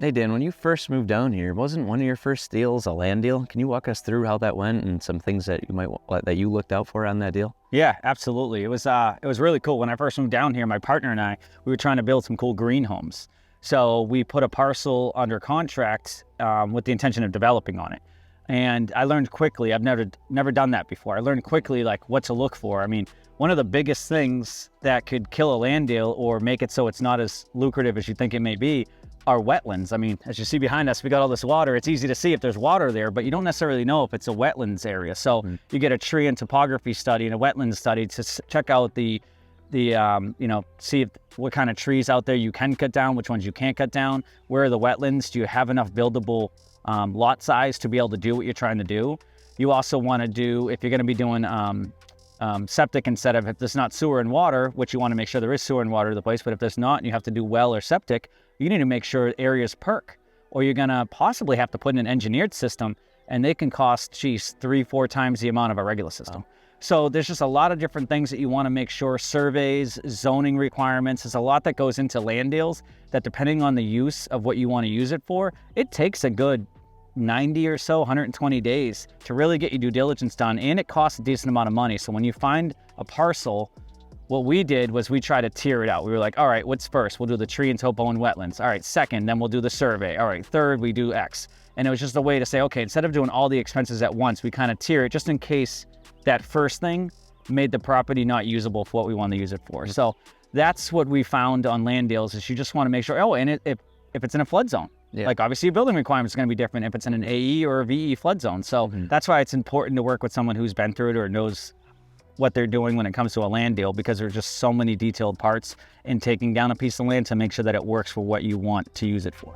Hey Dan, when you first moved down here, wasn't one of your first deals a land deal? Can you walk us through how that went and some things that you looked out for on that deal? Yeah, absolutely. It was really cool. When I first moved down here, my partner and I, we were trying to build some cool green homes. So we put a parcel under contract with the intention of developing on it. And I learned quickly, I've never done that before. I learned quickly like what to look for. I mean, one of the biggest things that could kill a land deal or make it so it's not as lucrative as you think it may be are wetlands. I mean, as you see behind us, we got all this water. It's easy to see if there's water there, but you don't necessarily know if it's a wetlands area. So you get a tree and topography study and a wetlands study to check out see if what kind of trees out there you can cut down, which ones you can't cut down, where are the wetlands, do you have enough buildable lot size to be able to do what you're trying to do. You also want to do, if you're going to be doing septic instead of, if there's not sewer and water, which you want to make sure there is sewer and water to the place, but if there's not and you have to do well or septic, you need to make sure areas perk, or you're going to possibly have to put in an engineered system, and they can cost, 3-4 times the amount of a regular system. So there's just a lot of different things that you want to make sure, surveys, zoning requirements. There's a lot that goes into land deals that, depending on the use of what you want to use it for, it takes a good 90 or so, 120 days to really get your due diligence done, and it costs a decent amount of money. So when you find a parcel, what we did was we tried to tier it out. We were like, all right, what's first? We'll do the tree and topo and wetlands. All right, second, then we'll do the survey. All right, third, we do X. And it was just a way to say, okay, instead of doing all the expenses at once, we kind of tier it just in case that first thing made the property not usable for what we want to use it for. So that's what we found on land deals, is you just want to make sure, if it's in a flood zone. Yeah. Like obviously your building requirements are going to be different if it's in an AE or a VE flood zone. So that's why it's important to work with someone who's been through it or knows what they're doing when it comes to a land deal, because there's just so many detailed parts in taking down a piece of land to make sure that it works for what you want to use it for.